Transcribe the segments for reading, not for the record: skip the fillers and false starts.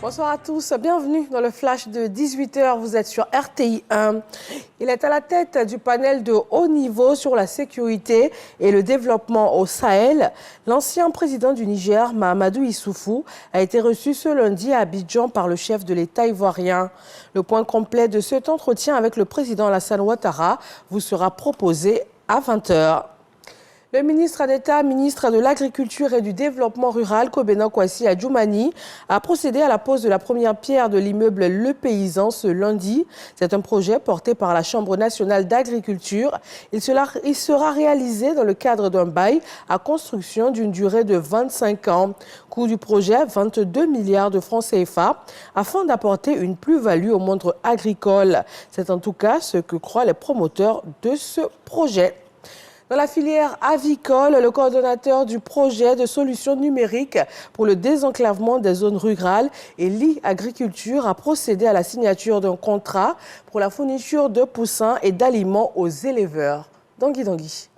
Bonsoir à tous, bienvenue dans le flash de 18h, vous êtes sur RTI 1. Il est à la tête du panel de haut niveau sur la sécurité et le développement au Sahel. L'ancien président du Niger, Mahamadou Issoufou, a été reçu ce lundi à Abidjan par le chef de l'État ivoirien. Le point complet de cet entretien avec le président Alassane Ouattara vous sera proposé à 20h. Le ministre d'État, ministre de l'Agriculture et du Développement rural, Kobena Kwasi Adjoumani, a procédé à la pose de la première pierre de l'immeuble Le Paysan ce lundi. C'est un projet porté par la Chambre nationale d'agriculture. Il sera réalisé dans le cadre d'un bail à construction d'une durée de 25 ans. Coût du projet, 22 milliards de francs CFA, afin d'apporter une plus-value au monde agricole. C'est en tout cas ce que croient les promoteurs de ce projet. Dans la filière avicole, le coordonnateur du projet de solutions numériques pour le désenclavement des zones rurales et l'e-agriculture a procédé à la signature d'un contrat pour la fourniture de poussins et d'aliments aux éleveurs. Dangui.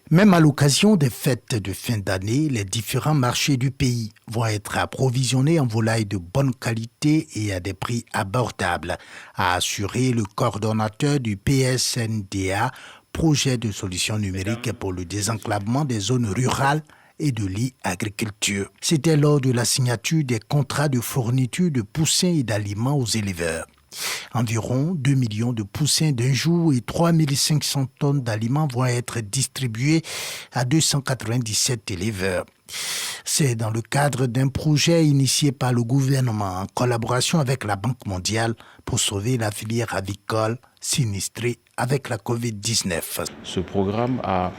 Même à l'occasion des fêtes de fin d'année, les différents marchés du pays vont être approvisionnés en volailles de bonne qualité et à des prix abordables, a assuré le coordonnateur du PSNDA, projet de solutions numériques pour le désenclavement des zones rurales et de l'e-agriculture. C'était lors de la signature des contrats de fourniture de poussins et d'aliments aux éleveurs. Environ 2 millions de poussins d'un jour et 3 500 tonnes d'aliments vont être distribués à 297 éleveurs. C'est dans le cadre d'un projet initié par le gouvernement en collaboration avec la Banque mondiale pour sauver la filière avicole sinistrée avec la Covid-19. Ce programme a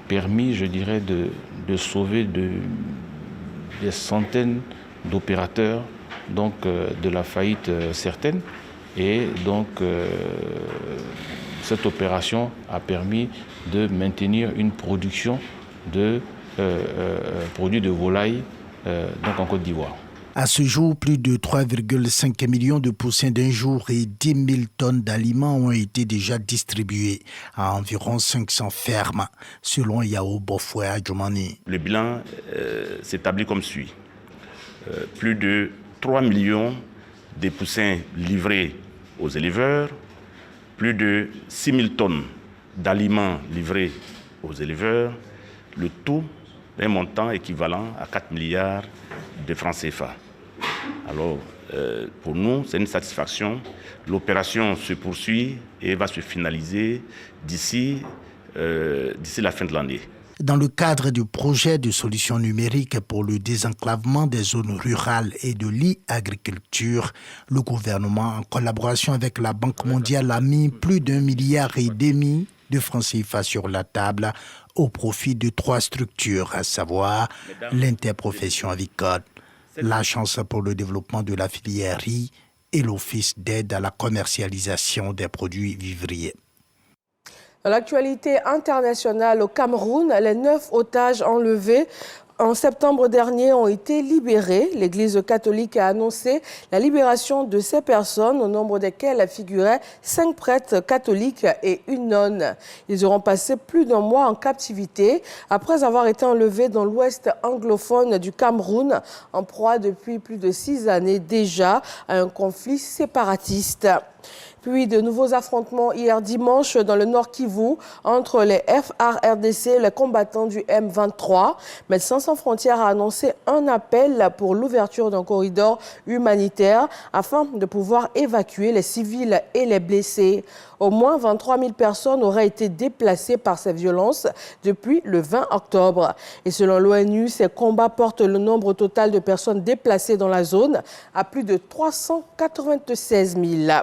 permis, je dirais, de sauver des centaines d'opérateurs donc, de la faillite certaine. Et donc, cette opération a permis de maintenir une production de produits de volaille donc en Côte d'Ivoire. À ce jour, plus de 3,5 millions de poussins d'un jour et 10 000 tonnes d'aliments ont été déjà distribués à environ 500 fermes, selon Yao Bofoué Adjoumani. Le bilan s'établit comme suit. Plus de 3 millions de poussins livrés aux éleveurs, plus de 6 000 tonnes d'aliments livrés aux éleveurs, le tout d'un montant équivalent à 4 milliards de francs CFA. Alors, pour nous, c'est une satisfaction. L'opération se poursuit et va se finaliser d'ici la fin de l'année. Dans le cadre du projet de solutions numériques pour le désenclavement des zones rurales et de l'e-agriculture, le gouvernement, en collaboration avec la Banque mondiale, a mis plus d'1,5 milliard de francs CFA sur la table au profit de 3 structures, à savoir l'interprofession avicole, l'Agence pour le développement de la filière riz et l'Office d'aide à la commercialisation des produits vivriers. Dans l'actualité internationale au Cameroun, les 9 otages enlevés en septembre dernier ont été libérés. L'Église catholique a annoncé la libération de ces personnes, au nombre desquelles figuraient 5 prêtres catholiques et une nonne. Ils auront passé plus d'1 mois en captivité après avoir été enlevés dans l'ouest anglophone du Cameroun, en proie depuis plus de 6 années déjà à un conflit séparatiste. Puis de nouveaux affrontements hier dimanche dans le Nord Kivu entre les FARDC et les combattants du M23. Médecins sans frontières a annoncé un appel pour l'ouverture d'un corridor humanitaire afin de pouvoir évacuer les civils et les blessés. Au moins 23 000 personnes auraient été déplacées par ces violences depuis le 20 octobre. Et selon l'ONU, ces combats portent le nombre total de personnes déplacées dans la zone à plus de 396 000.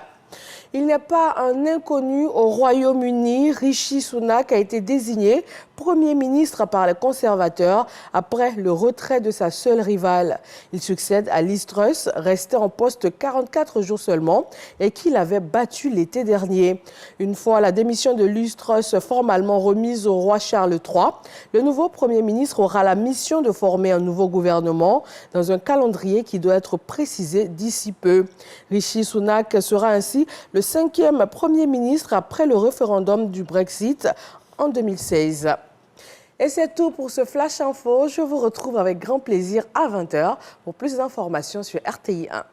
Il n'est pas un inconnu au Royaume-Uni. Rishi Sunak a été désigné Premier ministre par les conservateurs après le retrait de sa seule rivale. Il succède à Liz Truss, resté en poste 44 jours seulement et qui l'avait battu l'été dernier. Une fois la démission de Liz Truss formellement remise au roi Charles III, le nouveau Premier ministre aura la mission de former un nouveau gouvernement dans un calendrier qui doit être précisé d'ici peu. Rishi Sunak sera ainsi le 5e Premier ministre après le référendum du Brexit en 2016. Et c'est tout pour ce Flash Info. Je vous retrouve avec grand plaisir à 20 h pour plus d'informations sur RTI 1.